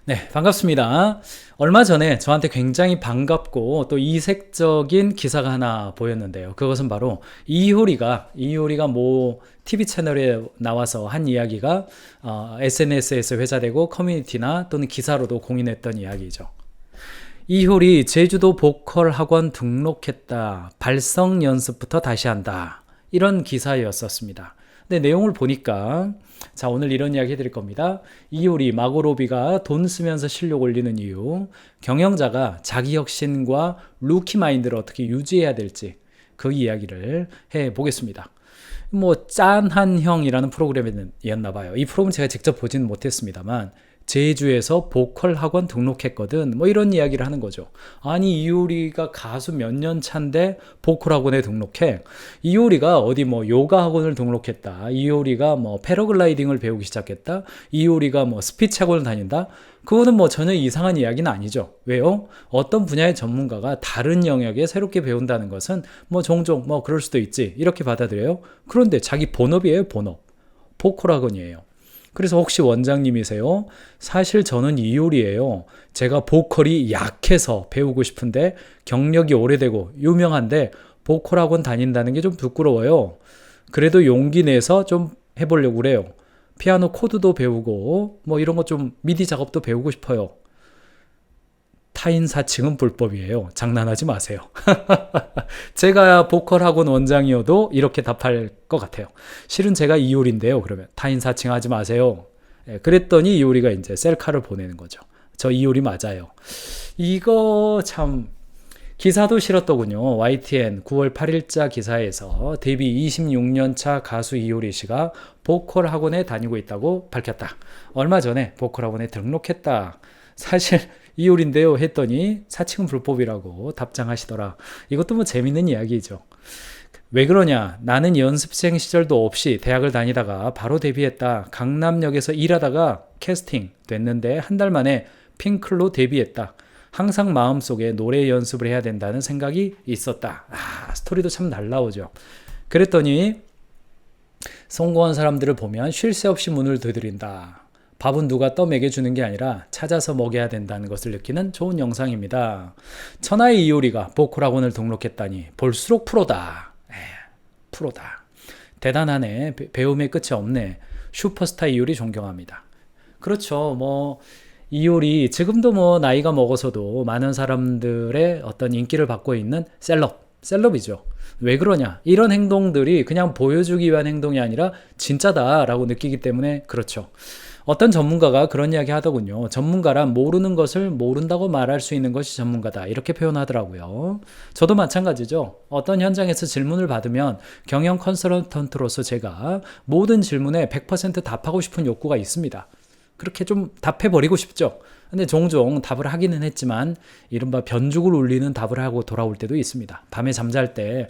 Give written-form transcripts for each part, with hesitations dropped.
네, 반갑습니다. 얼마 전에 저한테 굉장히 반갑고 또 이색적인 기사가 하나 보였는데요. 그것은 바로 이효리가 모 TV 채널에 나와서 한 이야기가 SNS에서 회자되고 커뮤니티나 또는 기사로도 공인했던 이야기죠. 이효리 제주도 보컬 학원 등록했다. 발성 연습부터 다시 한다. 이런 기사였었습니다. 근데 내용을 보니까 자, 오늘 이런 이야기 해드릴 겁니다. 이효리, 마고로비가 돈 쓰면서 실력 올리는 이유, 경영자가 자기 혁신과 루키 마인드를 어떻게 유지해야 될지 그 이야기를 해보겠습니다. 뭐 짠한 형이라는 프로그램이었나 봐요. 이 프로그램 제가 직접 보지는 못했습니다만 제주에서 보컬 학원 등록했거든. 뭐 이런 이야기를 하는 거죠. 아니 이효리가 가수 몇 년 차인데 보컬 학원에 등록해. 이효리가 어디 뭐 요가 학원을 등록했다. 이효리가 뭐 패러글라이딩을 배우기 시작했다. 이효리가 뭐 스피치 학원을 다닌다. 그거는 뭐 전혀 이상한 이야기는 아니죠. 왜요? 어떤 분야의 전문가가 다른 영역에 새롭게 배운다는 것은 뭐 종종 뭐 그럴 수도 있지. 이렇게 받아들여요. 그런데 자기 본업이에요, 본업. 보컬 학원이에요. 그래서 혹시 원장님이세요? 사실 저는 이효리예요. 제가 보컬이 약해서 배우고 싶은데 경력이 오래되고 유명한데 보컬 학원 다닌다는 게 좀 부끄러워요. 그래도 용기 내서 좀 해보려고 그래요. 피아노 코드도 배우고 뭐 이런 거 좀 미디 작업도 배우고 싶어요. 타인 사칭은 불법이에요. 장난하지 마세요. 제가 보컬 학원 원장이어도 이렇게 답할 것 같아요. 실은 제가 이효리인데요. 그러면 타인 사칭하지 마세요. 그랬더니 이효리가 이제 셀카를 보내는 거죠. 저 이효리 맞아요. 이거 참 기사도 실었더군요. YTN 9월 8일자 기사에서 데뷔 26년 차 가수 이효리 씨가 보컬 학원에 다니고 있다고 밝혔다. 얼마 전에 보컬 학원에 등록했다. 사실 이효리인데요 했더니 사칭은 불법이라고 답장하시더라. 이것도 뭐 재밌는 이야기죠. 왜 그러냐? 나는 연습생 시절도 없이 대학을 다니다가 바로 데뷔했다. 강남역에서 일하다가 캐스팅 됐는데 한 달 만에 핑클로 데뷔했다. 항상 마음속에 노래 연습을 해야 된다는 생각이 있었다. 스토리도 참 날라오죠. 그랬더니 성공한 사람들을 보면 쉴 새 없이 문을 두드린다. 밥은 누가 떠먹여 주는 게 아니라 찾아서 먹여야 된다는 것을 느끼는 좋은 영상입니다. 천하의 이효리가 보컬 학원을 등록했다니 볼수록 프로다. 프로다. 대단하네. 배움의 끝이 없네. 슈퍼스타 이효리 존경합니다. 그렇죠. 뭐 이효리 지금도 뭐 나이가 먹어서도 많은 사람들의 어떤 인기를 받고 있는 셀럽이죠. 왜 그러냐? 이런 행동들이 그냥 보여주기 위한 행동이 아니라 진짜다라고 느끼기 때문에 그렇죠. 어떤 전문가가 그런 이야기 하더군요. 전문가란 모르는 것을 모른다고 말할 수 있는 것이 전문가다. 이렇게 표현하더라고요. 저도 마찬가지죠. 어떤 현장에서 질문을 받으면 경영 컨설턴트로서 제가 모든 질문에 100% 답하고 싶은 욕구가 있습니다. 그렇게 좀 답해버리고 싶죠. 근데 종종 답을 하기는 했지만 이른바 변죽을 울리는 답을 하고 돌아올 때도 있습니다. 밤에 잠잘 때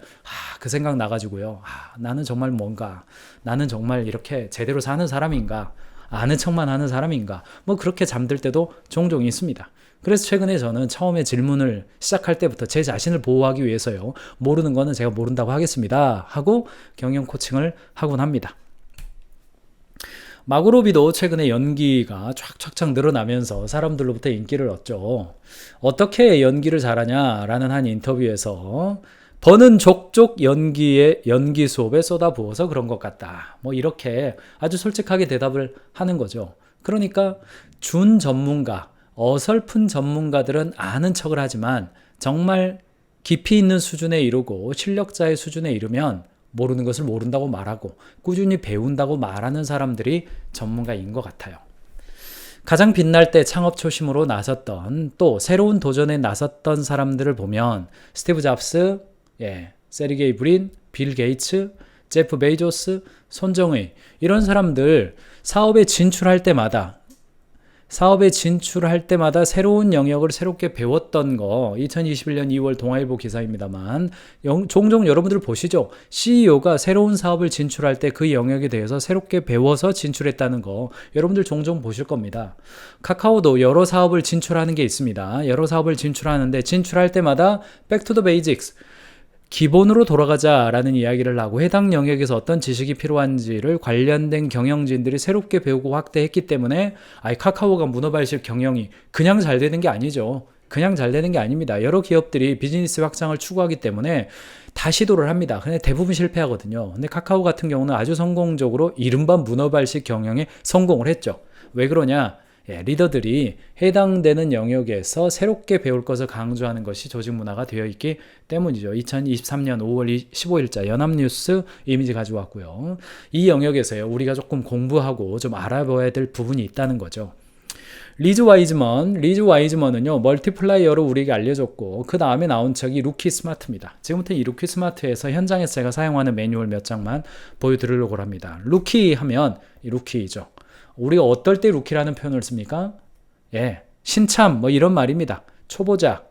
그 생각 나가지고요. 나는 정말 뭔가, 나는 정말 이렇게 제대로 사는 사람인가, 아는 척만 하는 사람인가, 뭐 그렇게 잠들 때도 종종 있습니다. 그래서 최근에 저는 처음에 질문을 시작할 때부터 제 자신을 보호하기 위해서요. 모르는 거는 제가 모른다고 하겠습니다. 하고 경영 코칭을 하곤 합니다. 마고로비도 최근에 연기가 쫙쫙쫙 늘어나면서 사람들로부터 인기를 얻죠. 어떻게 연기를 잘하냐라는 한 인터뷰에서 버는 족족 연기 수업에 쏟아부어서 그런 것 같다. 뭐 이렇게 아주 솔직하게 대답을 하는 거죠. 그러니까 준 전문가, 어설픈 전문가들은 아는 척을 하지만 정말 깊이 있는 수준에 이르고 실력자의 수준에 이르면 모르는 것을 모른다고 말하고 꾸준히 배운다고 말하는 사람들이 전문가인 것 같아요. 가장 빛날 때 창업 초심으로 나섰던 또 새로운 도전에 나섰던 사람들을 보면 스티브 잡스, 세르게이 브린, 빌 게이츠, 제프 베이조스, 손정의 이런 사람들 사업에 진출할 때마다 새로운 영역을 새롭게 배웠던 거 2021년 2월 동아일보 기사입니다만 종종 여러분들 보시죠. CEO가 새로운 사업을 진출할 때 그 영역에 대해서 새롭게 배워서 진출했다는 거 여러분들 종종 보실 겁니다. 카카오도 여러 사업을 진출하는 게 있습니다. 여러 사업을 진출하는데 진출할 때마다 back to the basics 기본으로 돌아가자라는 이야기를 하고 해당 영역에서 어떤 지식이 필요한지를 관련된 경영진들이 새롭게 배우고 확대했기 때문에 카카오가 문어발식 경영이 그냥 잘 되는 게 아니죠. 그냥 잘 되는 게 아닙니다. 여러 기업들이 비즈니스 확장을 추구하기 때문에 다 시도를 합니다. 근데 대부분 실패하거든요. 근데 카카오 같은 경우는 아주 성공적으로 이른바 문어발식 경영에 성공을 했죠. 왜 그러냐? 리더들이 해당되는 영역에서 새롭게 배울 것을 강조하는 것이 조직 문화가 되어 있기 때문이죠. 2023년 5월 15일자 연합뉴스 이미지 가져왔고요. 이 영역에서요, 우리가 조금 공부하고 좀 알아봐야 될 부분이 있다는 거죠. 리즈 와이즈먼은요, 멀티플라이어로 우리에게 알려줬고, 그 다음에 나온 책이 루키 스마트입니다. 지금부터 이 루키 스마트에서 현장에서 제가 사용하는 매뉴얼 몇 장만 보여드리려고 합니다. 루키 하면 이 루키죠. 우리가 어떨 때 루키라는 표현을 씁니까? 신참 뭐 이런 말입니다. 초보자,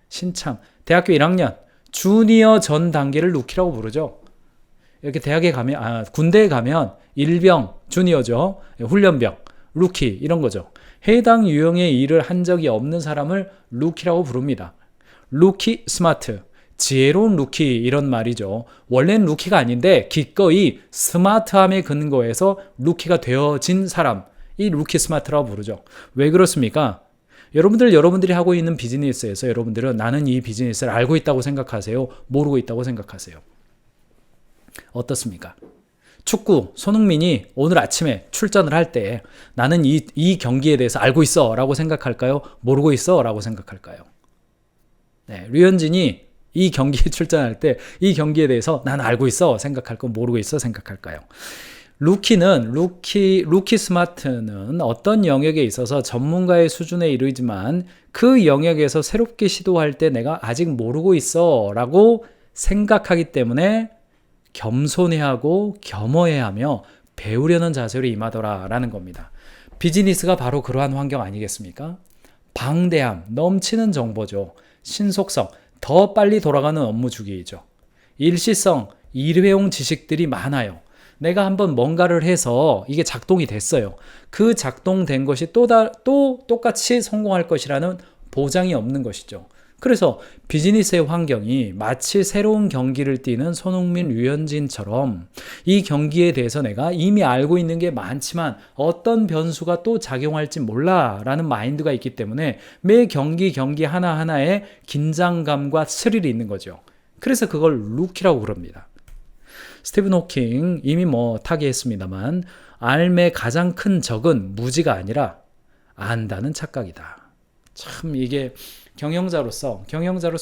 신참, 대학교 1학년, 주니어 전 단계를 루키라고 부르죠. 이렇게 대학에 가면, 군대에 가면 일병, 주니어죠. 훈련병, 루키 이런 거죠. 해당 유형의 일을 한 적이 없는 사람을 루키라고 부릅니다. 루키 스마트, 지혜로운 루키 이런 말이죠. 원래는 루키가 아닌데 기꺼이 스마트함에 근거해서 루키가 되어진 사람, 이 루키 스마트라고 부르죠. 왜 그렇습니까? 여러분들이 하고 있는 비즈니스에서 여러분들은 나는 이 비즈니스를 알고 있다고 생각하세요? 모르고 있다고 생각하세요? 어떻습니까? 축구 손흥민이 오늘 아침에 출전을 할 때 나는 이 경기에 대해서 알고 있어 라고 생각할까요? 모르고 있어 라고 생각할까요? 류현진이 이 경기에 출전할 때 이 경기에 대해서 난 알고 있어 생각할까? 모르고 있어 생각할까요? 루키 스마트는 어떤 영역에 있어서 전문가의 수준에 이르지만 그 영역에서 새롭게 시도할 때 내가 아직 모르고 있어 라고 생각하기 때문에 겸손해하고 겸허해하며 배우려는 자세로 임하더라 라는 겁니다. 비즈니스가 바로 그러한 환경 아니겠습니까? 방대함, 넘치는 정보죠. 신속성, 더 빨리 돌아가는 업무 주기이죠. 일시성, 일회용 지식들이 많아요. 내가 한번 뭔가를 해서 이게 작동이 됐어요. 그 작동된 것이 또 똑같이 성공할 것이라는 보장이 없는 것이죠. 그래서 비즈니스의 환경이 마치 새로운 경기를 뛰는 손흥민, 류현진처럼 이 경기에 대해서 내가 이미 알고 있는 게 많지만 어떤 변수가 또 작용할지 몰라 라는 마인드가 있기 때문에 매 경기 하나하나에 긴장감과 스릴이 있는 거죠. 그래서 그걸 루키라고 부릅니다. 스티븐 호킹 이미 타기했습니다만 삶의 가장 큰 적은 무지가 아니라 안다는 착각이다. 참 이게 경영자로서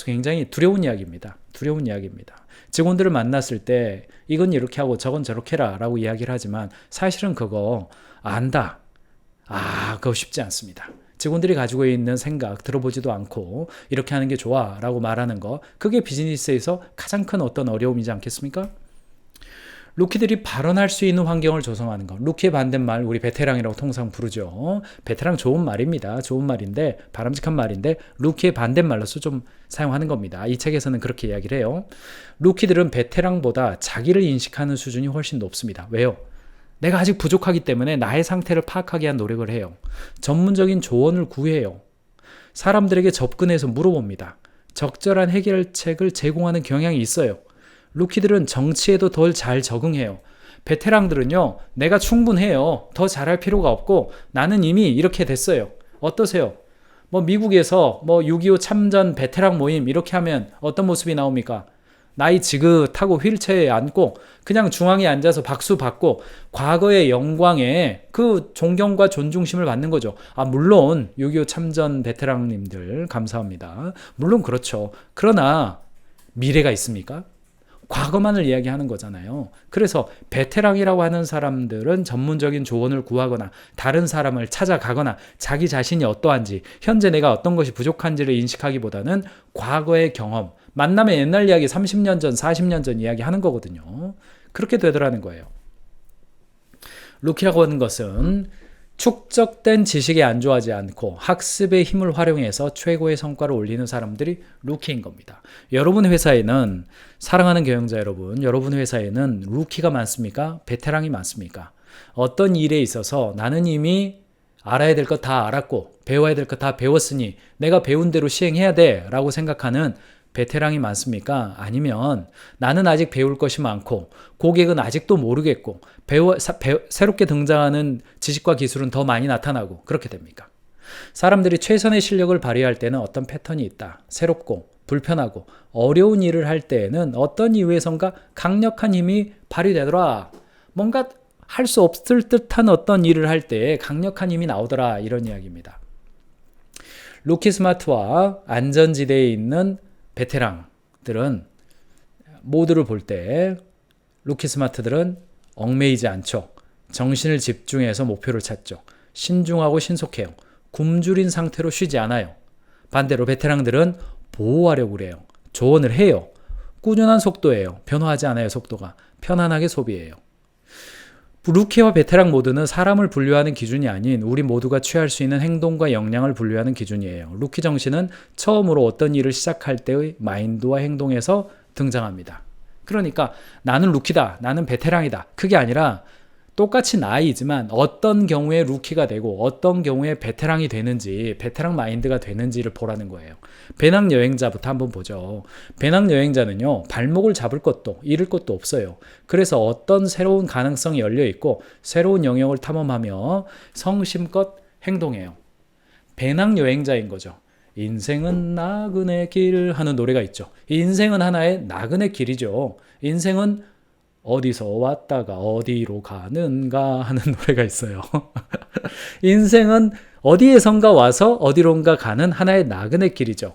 굉장히 두려운 이야기입니다. 직원들을 만났을 때 이건 이렇게 하고 저건 저렇게 해라 라고 이야기를 하지만 사실은 그거 안다. 그거 쉽지 않습니다. 직원들이 가지고 있는 생각 들어보지도 않고 이렇게 하는 게 좋아 라고 말하는 거, 그게 비즈니스에서 가장 큰 어떤 어려움이지 않겠습니까? 루키들이 발언할 수 있는 환경을 조성하는 것. 루키의 반대말 우리 베테랑이라고 통상 부르죠. 베테랑 좋은 말입니다. 좋은 말인데 바람직한 말인데 루키의 반대말로서 좀 사용하는 겁니다. 이 책에서는 그렇게 이야기를 해요. 루키들은 베테랑보다 자기를 인식하는 수준이 훨씬 높습니다. 왜요? 내가 아직 부족하기 때문에 나의 상태를 파악하기 위한 노력을 해요. 전문적인 조언을 구해요. 사람들에게 접근해서 물어봅니다. 적절한 해결책을 제공하는 경향이 있어요. 루키들은 정치에도 덜 잘 적응해요. 베테랑들은요, 내가 충분해요. 더 잘할 필요가 없고 나는 이미 이렇게 됐어요. 어떠세요? 미국에서 6.25 참전 베테랑 모임 이렇게 하면 어떤 모습이 나옵니까? 나이 지긋하고 휠체어에 앉고 그냥 중앙에 앉아서 박수 받고 과거의 영광에 그 존경과 존중심을 받는 거죠. 물론 6.25 참전 베테랑님들 감사합니다. 물론 그렇죠. 그러나 미래가 있습니까? 과거만을 이야기하는 거잖아요. 그래서 베테랑이라고 하는 사람들은 전문적인 조언을 구하거나 다른 사람을 찾아가거나 자기 자신이 어떠한지, 현재 내가 어떤 것이 부족한지를 인식하기보다는 과거의 경험, 만나면 옛날 이야기 30년 전, 40년 전 이야기 하는 거거든요. 그렇게 되더라는 거예요. 루키라고 하는 것은 축적된 지식에 안주하지 않고 학습의 힘을 활용해서 최고의 성과를 올리는 사람들이 루키인 겁니다. 여러분 회사에는, 사랑하는 경영자 여러분, 여러분 회사에는 루키가 많습니까? 베테랑이 많습니까? 어떤 일에 있어서 나는 이미 알아야 될 것 다 알았고 배워야 될 것 다 배웠으니 내가 배운 대로 시행해야 돼 라고 생각하는 베테랑이 많습니까? 아니면 나는 아직 배울 것이 많고 고객은 아직도 모르겠고 새롭게 등장하는 지식과 기술은 더 많이 나타나고 그렇게 됩니까? 사람들이 최선의 실력을 발휘할 때는 어떤 패턴이 있다. 새롭고 불편하고 어려운 일을 할 때에는 어떤 이유에선가 강력한 힘이 발휘되더라. 뭔가 할 수 없을 듯한 어떤 일을 할 때 강력한 힘이 나오더라. 이런 이야기입니다. 루키 스마트와 안전지대에 있는 베테랑들은 모두를 볼 때 루키 스마트들은 얽매이지 않죠. 정신을 집중해서 목표를 찾죠. 신중하고 신속해요. 굶주린 상태로 쉬지 않아요. 반대로 베테랑들은 보호하려고 그래요. 조언을 해요. 꾸준한 속도예요. 변화하지 않아요. 속도가. 편안하게 소비해요. 루키와 베테랑 모두는 사람을 분류하는 기준이 아닌 우리 모두가 취할 수 있는 행동과 역량을 분류하는 기준이에요. 루키 정신은 처음으로 어떤 일을 시작할 때의 마인드와 행동에서 등장합니다. 그러니까 나는 루키다, 나는 베테랑이다. 그게 아니라 똑같이 나이지만 어떤 경우에 루키가 되고 어떤 경우에 베테랑이 되는지, 베테랑 마인드가 되는지를 보라는 거예요. 배낭여행자부터 한번 보죠. 배낭여행자는요, 발목을 잡을 것도 잃을 것도 없어요. 그래서 어떤 새로운 가능성이 열려 있고 새로운 영역을 탐험하며 성심껏 행동해요. 배낭여행자인 거죠. 인생은 나그네 길 하는 노래가 있죠. 인생은 하나의 나그네 길이죠. 인생은 어디서 왔다가 어디로 가는가 하는 노래가 있어요. 인생은 어디에선가 와서 어디론가 가는 하나의 나그네 길이죠.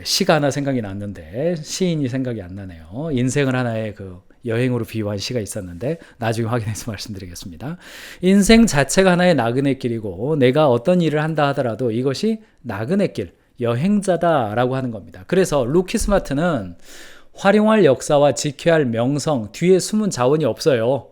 시가 하나 생각이 났는데 시인이 생각이 안 나네요. 인생을 하나의 그 여행으로 비유한 시가 있었는데 나중에 확인해서 말씀드리겠습니다. 인생 자체가 하나의 나그네 길이고 내가 어떤 일을 한다 하더라도 이것이 나그네 길, 여행자다라고 하는 겁니다. 그래서 루키 스마트는 활용할 역사와 지켜야 할 명성, 뒤에 숨은 자원이 없어요.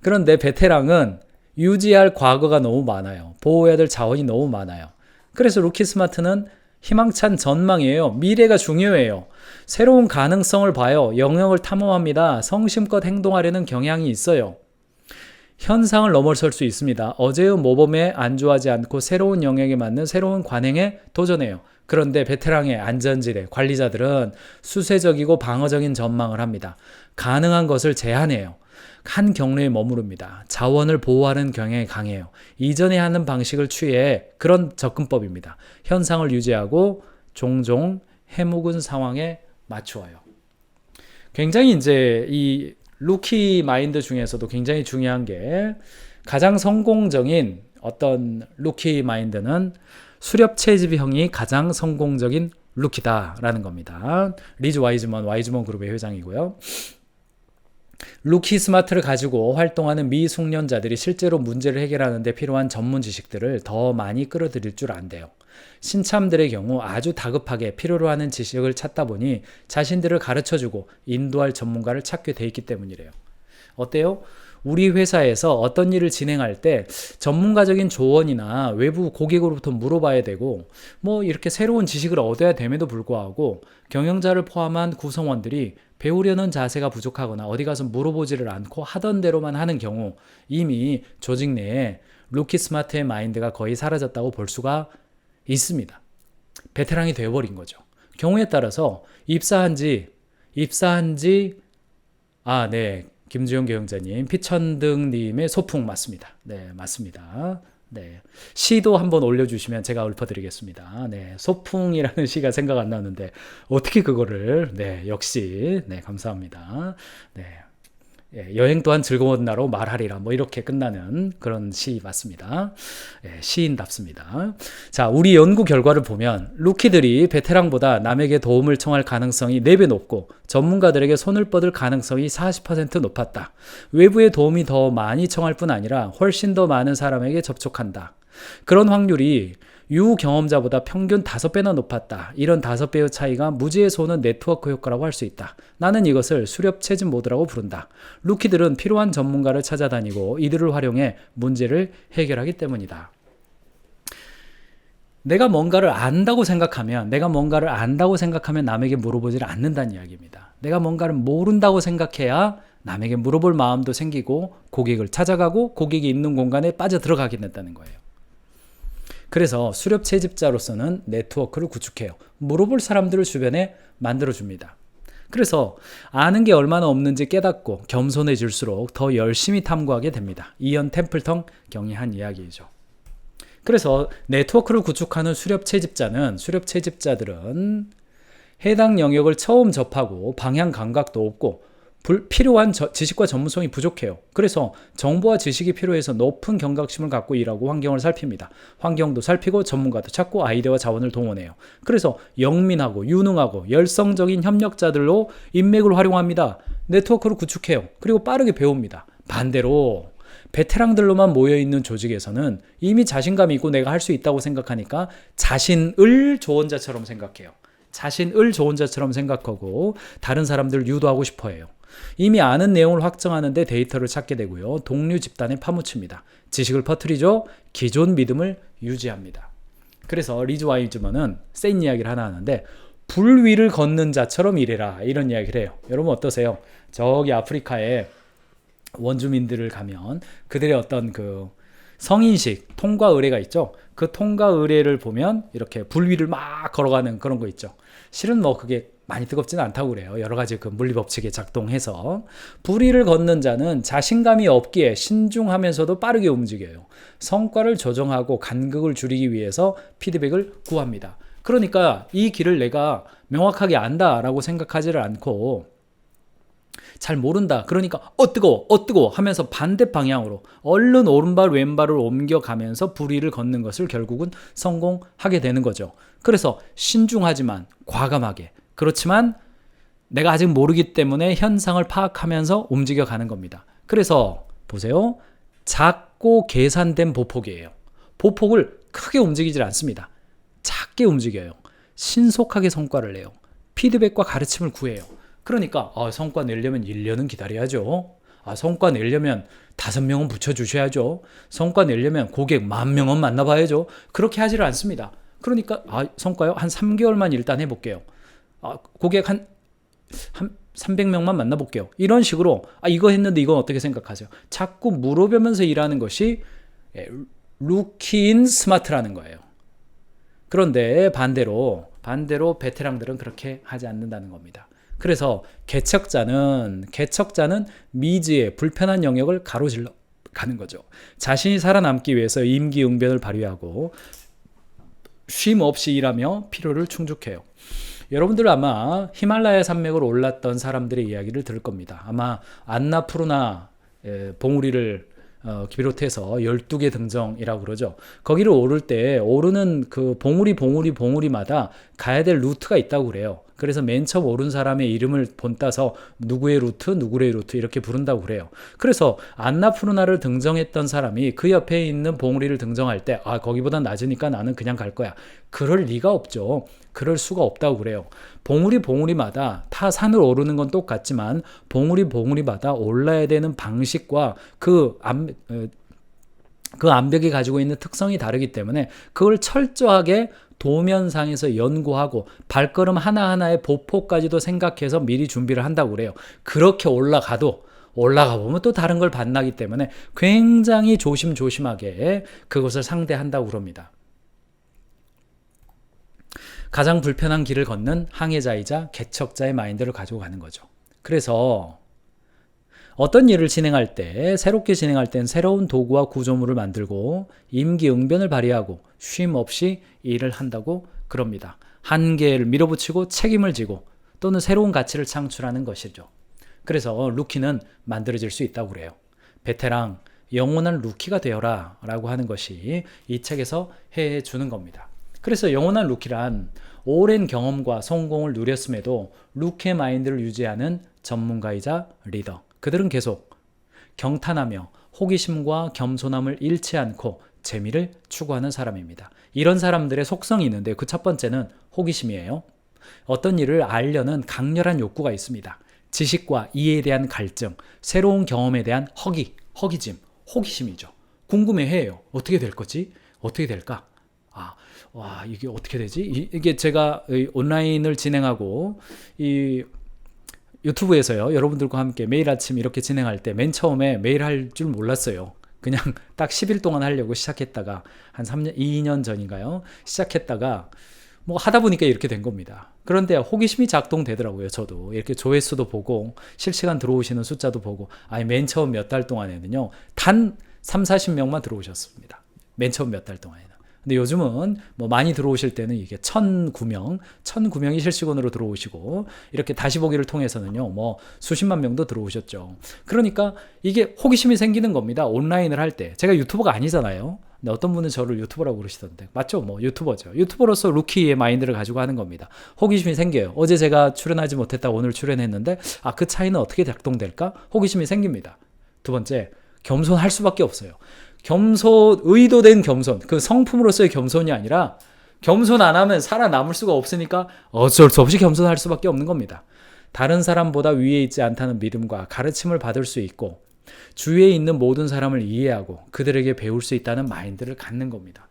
그런데 베테랑은 유지할 과거가 너무 많아요. 보호해야 될 자원이 너무 많아요. 그래서 루키 스마트는 희망찬 전망이에요. 미래가 중요해요. 새로운 가능성을 봐요. 영역을 탐험합니다. 성심껏 행동하려는 경향이 있어요. 현상을 넘어설 수 있습니다. 어제의 모범에 안주하지 않고 새로운 영역에 맞는 새로운 관행에 도전해요. 그런데 베테랑의 안전지대, 관리자들은 수세적이고 방어적인 전망을 합니다. 가능한 것을 제한해요. 한 경로에 머무릅니다. 자원을 보호하는 경향이 강해요. 이전에 하는 방식을 취해 그런 접근법입니다. 현상을 유지하고 종종 해묵은 상황에 맞추어요. 굉장히 이제 이 루키 마인드 중에서도 굉장히 중요한 게 가장 성공적인 어떤 루키 마인드는 수렵 채집형이 가장 성공적인 루키다라는 겁니다. 리즈 와이즈먼 그룹의 회장이고요. 루키 스마트를 가지고 활동하는 미숙련자들이 실제로 문제를 해결하는 데 필요한 전문 지식들을 더 많이 끌어들일 줄 안대요. 신참들의 경우 아주 다급하게 필요로 하는 지식을 찾다 보니 자신들을 가르쳐주고 인도할 전문가를 찾게 돼 있기 때문이래요. 어때요? 우리 회사에서 어떤 일을 진행할 때 전문가적인 조언이나 외부 고객으로부터 물어봐야 되고 뭐 이렇게 새로운 지식을 얻어야 됨에도 불구하고 경영자를 포함한 구성원들이 배우려는 자세가 부족하거나 어디 가서 물어보지를 않고 하던 대로만 하는 경우 이미 조직 내에 루키 스마트의 마인드가 거의 사라졌다고 볼 수가 있습니다. 베테랑이 되어버린 거죠. 경우에 따라서 입사한 지 김주영 경영자님, 피천등님의 소풍 맞습니다. 네, 맞습니다. 네, 시도 한번 올려주시면 제가 읊어드리겠습니다. 네, 소풍이라는 시가 생각 안 나는데 어떻게 그거를 역시 감사합니다. 네. 여행 또한 즐거운 나로 말하리라 뭐 이렇게 끝나는 그런 시 맞습니다. 시인답습니다. 자, 우리 연구 결과를 보면 루키들이 베테랑보다 남에게 도움을 청할 가능성이 4배 높고 전문가들에게 손을 뻗을 가능성이 40% 높았다. 외부의 도움이 더 많이 청할 뿐 아니라 훨씬 더 많은 사람에게 접촉한다. 그런 확률이 유경험자보다 평균 5배나 높았다. 이런 5배의 차이가 무지에서 오는 네트워크 효과라고 할 수 있다. 나는 이것을 수렵 채집 모드라고 부른다. 루키들은 필요한 전문가를 찾아다니고 이들을 활용해 문제를 해결하기 때문이다. 내가 뭔가를 안다고 생각하면 남에게 물어보지를 않는다는 이야기입니다. 내가 뭔가를 모른다고 생각해야 남에게 물어볼 마음도 생기고 고객을 찾아가고 고객이 있는 공간에 빠져 들어가게 된다는 거예요. 그래서 수렵 채집자로서는 네트워크를 구축해요. 물어볼 사람들을 주변에 만들어줍니다. 그래서 아는 게 얼마나 없는지 깨닫고 겸손해질수록 더 열심히 탐구하게 됩니다. 이언 템플턴 경이 한 이야기이죠. 그래서 네트워크를 구축하는 수렵 채집자들은 해당 영역을 처음 접하고 방향 감각도 없고 필요한 지식과 전문성이 부족해요. 그래서 정보와 지식이 필요해서 높은 경각심을 갖고 일하고 환경을 살핍니다. 환경도 살피고 전문가도 찾고 아이디어와 자원을 동원해요. 그래서 영민하고 유능하고 열성적인 협력자들로 인맥을 활용합니다. 네트워크를 구축해요. 그리고 빠르게 배웁니다. 반대로 베테랑들로만 모여있는 조직에서는 이미 자신감이 있고 내가 할 수 있다고 생각하니까 자신을 조언자처럼 생각해요. 자신을 조언자처럼 생각하고 다른 사람들을 유도하고 싶어 해요. 이미 아는 내용을 확정하는데 데이터를 찾게 되고요. 동료 집단에 파묻힙니다. 지식을 퍼뜨리죠. 기존 믿음을 유지합니다. 그래서 리즈 와이즈먼은 센 이야기를 하나 하는데 불 위를 걷는 자처럼 일해라 이런 이야기를 해요. 여러분 어떠세요? 저기 아프리카에 원주민들을 가면 그들의 어떤 그 성인식 통과 의례가 있죠. 그 통과 의례를 보면 이렇게 불 위를 막 걸어가는 그런 거 있죠. 실은 뭐 그게 많이 뜨겁지는 않다고 그래요. 여러 가지 그 물리법칙에 작동해서 불 위를 걷는 자는 자신감이 없기에 신중하면서도 빠르게 움직여요. 성과를 조정하고 간극을 줄이기 위해서 피드백을 구합니다. 그러니까 이 길을 내가 명확하게 안다라고 생각하지를 않고 잘 모른다. 그러니까 뜨거워 하면서 반대 방향으로 얼른 오른발 왼발을 옮겨가면서 불 위를 걷는 것을 결국은 성공하게 되는 거죠. 그래서 신중하지만 과감하게 그렇지만 내가 아직 모르기 때문에 현상을 파악하면서 움직여가는 겁니다. 그래서 보세요. 작고 계산된 보폭이에요. 보폭을 크게 움직이질 않습니다. 작게 움직여요. 신속하게 성과를 내요. 피드백과 가르침을 구해요. 그러니까 성과 내려면 1년은 기다려야죠. 성과 내려면 5명은 붙여주셔야죠. 성과 내려면 고객 10,000명은 만나봐야죠. 그렇게 하지를 않습니다. 그러니까 성과요? 한 3개월만 일단 해볼게요. 고객 한 300명만 만나볼게요. 이런 식으로 이거 했는데 이건 어떻게 생각하세요? 자꾸 물어보면서 일하는 것이 루키인 스마트라는 거예요. 그런데 반대로 베테랑들은 그렇게 하지 않는다는 겁니다. 그래서 개척자는 미지의 불편한 영역을 가로질러 가는 거죠. 자신이 살아남기 위해서 임기응변을 발휘하고 쉼 없이 일하며 피로를 충족해요. 여러분들 아마 히말라야 산맥을 올랐던 사람들의 이야기를 들을 겁니다. 아마 안나푸르나 봉우리를 비롯해서 12개 등정이라고 그러죠. 거기를 오를 때 오르는 그 봉우리마다 가야 될 루트가 있다고 그래요. 그래서 맨 처음 오른 사람의 이름을 본따서 누구의 루트 이렇게 부른다고 그래요. 그래서 안나푸르나를 등정했던 사람이 그 옆에 있는 봉우리를 등정할 때 거기보다 낮으니까 나는 그냥 갈 거야. 그럴 리가 없죠. 그럴 수가 없다고 그래요. 봉우리마다 타 산을 오르는 건 똑같지만 봉우리마다 올라야 되는 방식과 그 암벽이 가지고 있는 특성이 다르기 때문에 그걸 철저하게 도면상에서 연구하고 발걸음 하나하나의 보폭까지도 생각해서 미리 준비를 한다고 그래요. 그렇게 올라가 보면 또 다른 걸 만나기 때문에 굉장히 조심조심하게 그것을 상대한다고 그럽니다. 가장 불편한 길을 걷는 항해자이자 개척자의 마인드를 가지고 가는 거죠. 그래서 어떤 일을 진행할 때, 새롭게 진행할 땐 새로운 도구와 구조물을 만들고 임기응변을 발휘하고 쉼 없이 일을 한다고 그럽니다. 한계를 밀어붙이고 책임을 지고 또는 새로운 가치를 창출하는 것이죠. 그래서 루키는 만들어질 수 있다고 그래요. 베테랑, 영원한 루키가 되어라 라고 하는 것이 이 책에서 해주는 겁니다. 그래서 영원한 루키란 오랜 경험과 성공을 누렸음에도 루키의 마인드를 유지하는 전문가이자 리더. 그들은 계속 경탄하며 호기심과 겸손함을 잃지 않고 재미를 추구하는 사람입니다. 이런 사람들의 속성이 있는데 그 첫 번째는 호기심이에요. 어떤 일을 알려는 강렬한 욕구가 있습니다. 지식과 이해에 대한 갈증, 새로운 경험에 대한 허기짐, 호기심이죠. 궁금해해요. 어떻게 될 거지? 어떻게 될까? 이게 어떻게 되지? 이게 제가 온라인을 진행하고 이 유튜브에서요, 여러분들과 함께 매일 아침 이렇게 진행할 때 맨 처음에 매일 할 줄 몰랐어요. 그냥 딱 10일 동안 하려고 시작했다가 한 3년, 2년 전인가요? 시작했다가 뭐 하다 보니까 이렇게 된 겁니다. 그런데 호기심이 작동되더라고요. 저도 이렇게 조회수도 보고 실시간 들어오시는 숫자도 보고 아니 맨 처음 몇 달 동안에는요. 단 3, 40명만 들어오셨습니다. 맨 처음 몇 달 동안에는. 근데 요즘은 뭐 많이 들어오실 때는 이게 1009명이 실시간으로 들어오시고 이렇게 다시 보기를 통해서는요. 뭐 수십만 명도 들어오셨죠. 그러니까 이게 호기심이 생기는 겁니다. 온라인을 할 때. 제가 유튜버가 아니잖아요. 근데 어떤 분은 저를 유튜버라고 그러시던데 맞죠? 뭐 유튜버죠. 유튜버로서 루키의 마인드를 가지고 하는 겁니다. 호기심이 생겨요. 어제 제가 출연하지 못했다 오늘 출연했는데 그 차이는 어떻게 작동될까? 호기심이 생깁니다. 두 번째, 겸손할 수밖에 없어요. 의도된 겸손, 그 성품으로서의 겸손이 아니라 겸손 안 하면 살아남을 수가 없으니까 어쩔 수 없이 겸손할 수밖에 없는 겁니다. 다른 사람보다 위에 있지 않다는 믿음과 가르침을 받을 수 있고 주위에 있는 모든 사람을 이해하고 그들에게 배울 수 있다는 마인드를 갖는 겁니다.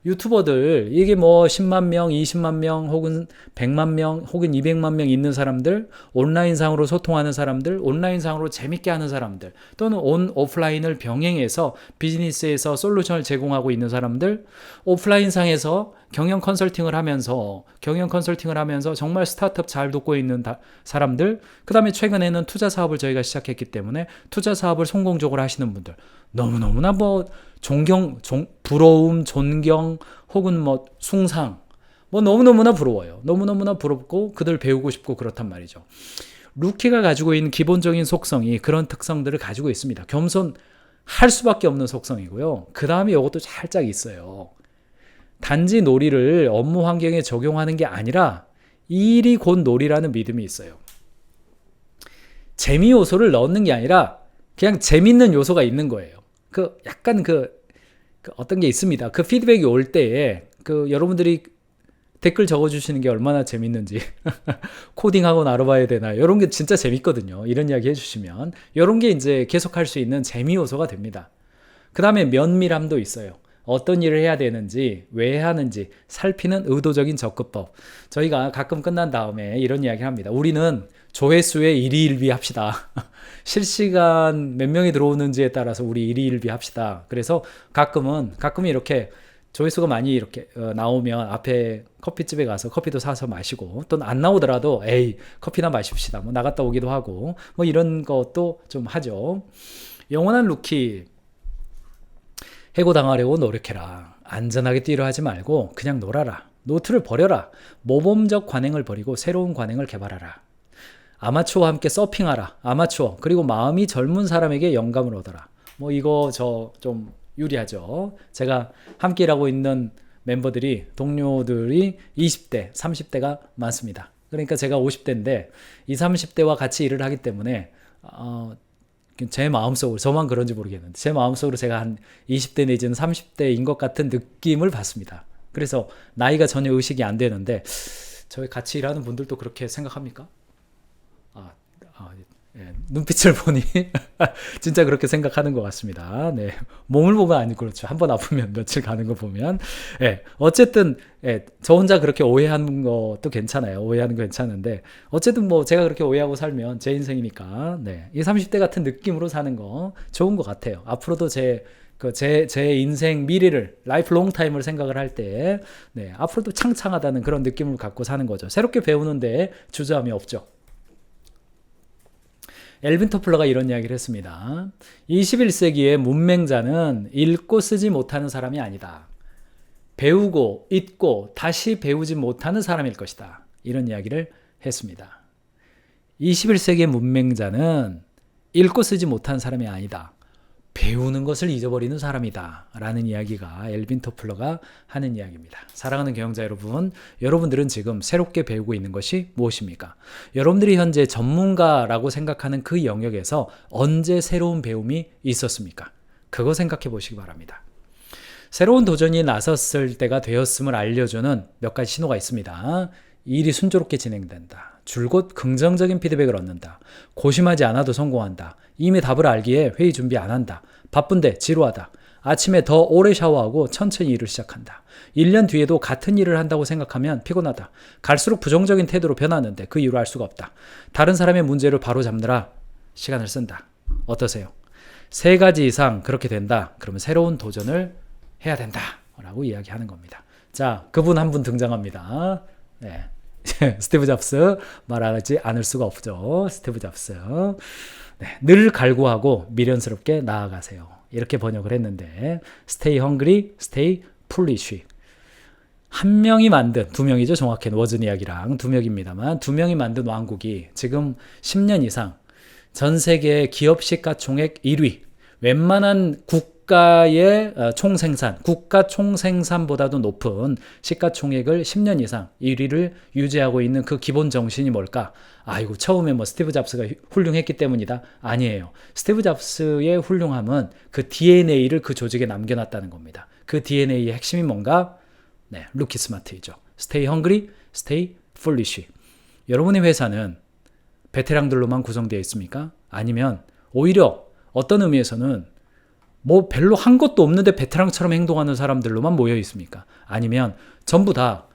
유튜버들 이게 뭐 10만 명, 20만 명 혹은 100만 명 혹은 200만 명 있는 사람들, 온라인상으로 소통하는 사람들, 온라인상으로 재밌게 하는 사람들 또는 오프라인을 병행해서 비즈니스에서 솔루션을 제공하고 있는 사람들, 오프라인상에서 경영 컨설팅을 하면서 정말 스타트업 잘 돕고 있는 사람들, 그 다음에 최근에는 투자 사업을 저희가 시작했기 때문에 투자 사업을 성공적으로 하시는 분들 너무너무나 뭐 부러움, 존경 혹은 뭐 숭상 뭐 너무너무나 부러워요. 너무너무나 부럽고 그들 배우고 싶고 그렇단 말이죠. 루키가 가지고 있는 기본적인 속성이 그런 특성들을 가지고 있습니다. 겸손할 수밖에 없는 속성이고요. 그 다음에 이것도 살짝 있어요. 단지 놀이를 업무 환경에 적용하는 게 아니라 일이 곧 놀이라는 믿음이 있어요. 재미 요소를 넣는 게 아니라 그냥 재밌는 요소가 있는 거예요. 약간 어떤 게 있습니다. 그 피드백이 올 때에 여러분들이 댓글 적어주시는 게 얼마나 재밌는지 코딩학원 알아봐야 되나 이런 게 진짜 재밌거든요. 이런 이야기 해주시면 이런 게 이제 계속할 수 있는 재미 요소가 됩니다. 그 다음에 면밀함도 있어요. 어떤 일을 해야 되는지 왜 하는지 살피는 의도적인 접근법. 저희가 가끔 끝난 다음에 이런 이야기를 합니다. 우리는 조회수에 일희일비 합시다. 실시간 몇 명이 들어오는지에 따라서 우리 일희일비 합시다. 그래서 가끔 이렇게 조회수가 많이 이렇게 나오면 앞에 커피집에 가서 커피도 사서 마시고 또는 안 나오더라도 커피나 마십시다. 뭐 나갔다 오기도 하고 뭐 이런 것도 좀 하죠. 영원한 루키 해고당하려고 노력해라. 안전하게 뛰려 하지 말고 그냥 놀아라. 노트를 버려라. 모범적 관행을 버리고 새로운 관행을 개발하라. 아마추어와 함께 서핑하라. 그리고 마음이 젊은 사람에게 영감을 얻어라. 뭐 이거 저 좀 유리하죠. 제가 함께 일하고 있는 멤버들이 동료들이 20대, 30대가 많습니다. 그러니까 제가 50대인데 20, 30대와 같이 일을 하기 때문에 제 마음속으로, 저만 그런지 모르겠는데 제 마음속으로 제가 한 20대 내지는 30대인 것 같은 느낌을 받습니다. 그래서 나이가 전혀 의식이 안 되는데 저희 같이 일하는 분들도 그렇게 생각합니까? 예, 눈빛을 보니 진짜 그렇게 생각하는 것 같습니다. 네, 몸을 보면 아니 그렇죠. 한번 아프면 며칠 가는 거 보면 어쨌든 저 혼자 그렇게 오해하는 것도 괜찮아요. 오해하는 거 괜찮은데 어쨌든 뭐 제가 그렇게 오해하고 살면 제 인생이니까 이 30대 같은 느낌으로 사는 거 좋은 것 같아요. 앞으로도 제 인생 미래를 라이프 롱 타임을 생각을 할 때 앞으로도 창창하다는 그런 느낌을 갖고 사는 거죠. 새롭게 배우는데 주저함이 없죠. 엘빈 토플러가 이런 이야기를 했습니다. 21세기의 문맹자는 읽고 쓰지 못하는 사람이 아니다. 배우고 잊고 다시 배우지 못하는 사람일 것이다. 이런 이야기를 했습니다. 21세기의 문맹자는 읽고 쓰지 못하는 사람이 아니다. 배우는 것을 잊어버리는 사람이다 라는 이야기가 엘빈 토플러가 하는 이야기입니다. 사랑하는 경영자 여러분, 여러분들은 지금 새롭게 배우고 있는 것이 무엇입니까? 여러분들이 현재 전문가라고 생각하는 그 영역에서 언제 새로운 배움이 있었습니까? 그거 생각해 보시기 바랍니다. 새로운 도전이 나섰을 때가 되었음을 알려주는 몇 가지 신호가 있습니다. 일이 순조롭게 진행된다. 줄곧 긍정적인 피드백을 얻는다. 고심하지 않아도 성공한다. 이미 답을 알기에 회의 준비 안 한다. 바쁜데 지루하다. 아침에 더 오래 샤워하고 천천히 일을 시작한다. 1년 뒤에도 같은 일을 한다고 생각하면 피곤하다. 갈수록 부정적인 태도로 변하는데 그 이유를 알 수가 없다. 다른 사람의 문제를 바로 잡느라 시간을 쓴다. 어떠세요? 3가지 이상 그렇게 된다. 그러면 새로운 도전을 해야 된다. 라고 이야기하는 겁니다. 자, 그분 한 분 등장합니다. 네. 스티브 잡스 말하지 않을 수가 없죠. 스티브 잡스. 네. 늘 갈구하고 미련스럽게 나아가세요. 이렇게 번역을 했는데 Stay hungry, stay foolish. 한 명이 만든, 2명이죠. 정확히는 워즈니악이랑 2명입니다만 2명이 만든 왕국이 지금 10년 이상 전 세계 기업 시가총액 1위, 웬만한 국가의 총생산, 국가 총생산보다도 높은 시가총액을 10년 이상 1위를 유지하고 있는 그 기본 정신이 뭘까? 아이고, 처음에 뭐 스티브 잡스가 훌륭했기 때문이다? 아니에요. 스티브 잡스의 훌륭함은 그 DNA를 그 조직에 남겨놨다는 겁니다. 그 DNA의 핵심이 뭔가? 네, 루키 스마트이죠. Stay hungry, stay foolish. 여러분의 회사는 베테랑들로만 구성되어 있습니까? 아니면 오히려 어떤 의미에서는 뭐 별로 한 것도 없는데 베테랑처럼 행동하는 사람들로만 모여 있습니까? 아니면 전부 다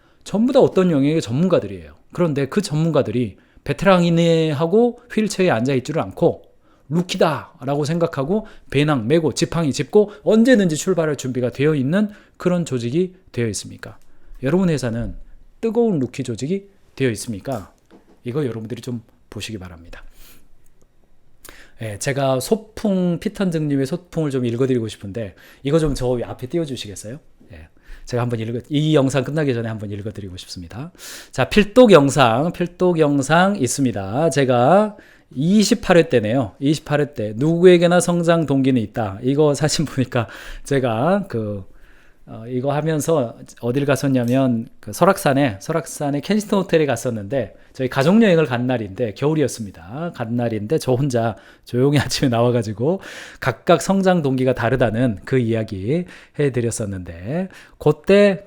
어떤 영역의 전문가들이에요. 그런데 그 전문가들이 베테랑이네 하고 휠체어에 앉아있지를 않고 루키다 라고 생각하고 배낭 메고 지팡이 짚고 언제든지 출발할 준비가 되어 있는 그런 조직이 되어 있습니까? 여러분 회사는 뜨거운 루키 조직이 되어 있습니까? 이거 여러분들이 좀 보시기 바랍니다. 예, 제가 소풍, 피턴등님의 소풍을 좀 읽어드리고 싶은데 이거 좀 저 앞에 띄워주시겠어요? 예, 제가 한번 이 영상 끝나기 전에 한번 읽어드리고 싶습니다. 자, 필독 영상 있습니다. 제가 28회 때네요. 28회 때 누구에게나 성장 동기는 있다. 이거 사진 보니까 제가 이거 하면서 어딜 갔었냐면 그 설악산에 켄싱턴 호텔에 갔었는데 저희 가족 여행을 간 날인데 겨울이었습니다. 간 날인데 저 혼자 조용히 아침에 나와가지고 각각 성장 동기가 다르다는 그 이야기 해드렸었는데 그때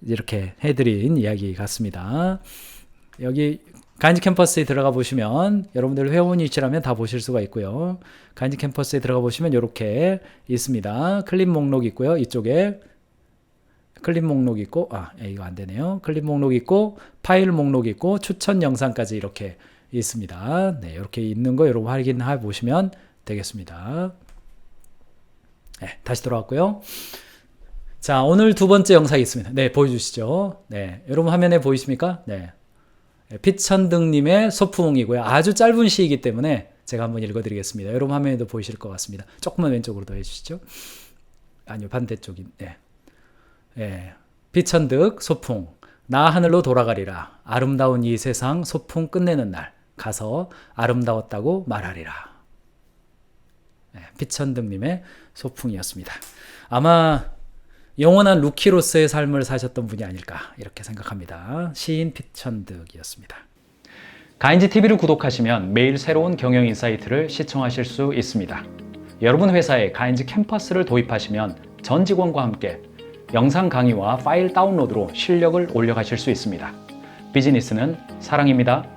이렇게 해드린 이야기 같습니다. 여기 가인즈 캠퍼스에 들어가 보시면 여러분들 회원이시라면 다 보실 수가 있고요. 가인즈 캠퍼스에 들어가 보시면 이렇게 있습니다. 클립 목록 있고요. 이쪽에 클립 목록 있고 이거 안 되네요. 클립 목록 있고 파일 목록 있고 추천 영상까지 이렇게 있습니다. 네, 이렇게 있는 거 여러분 확인해 보시면 되겠습니다. 네, 다시 돌아왔고요. 자, 오늘 두 번째 영상이 있습니다. 네, 보여주시죠. 네, 여러분 화면에 보이십니까? 네. 피천등님의 소풍이고요. 아주 짧은 시이기 때문에 제가 한번 읽어드리겠습니다. 여러분 화면에도 보이실 것 같습니다. 조금만 왼쪽으로 더 해주시죠. 아니요, 반대쪽인. 네. 네. 피천득 소풍. 나 하늘로 돌아가리라. 아름다운 이 세상 소풍 끝내는 날 가서 아름다웠다고 말하리라. 네. 피천득님의 소풍이었습니다. 아마 영원한 루키로서의 삶을 사셨던 분이 아닐까 이렇게 생각합니다. 시인 피천득이었습니다. 가인지 TV를 구독하시면 매일 새로운 경영 인사이트를 시청하실 수 있습니다. 여러분 회사에 가인지 캠퍼스를 도입하시면 전 직원과 함께 영상 강의와 파일 다운로드로 실력을 올려가실 수 있습니다. 비즈니스는 사랑입니다.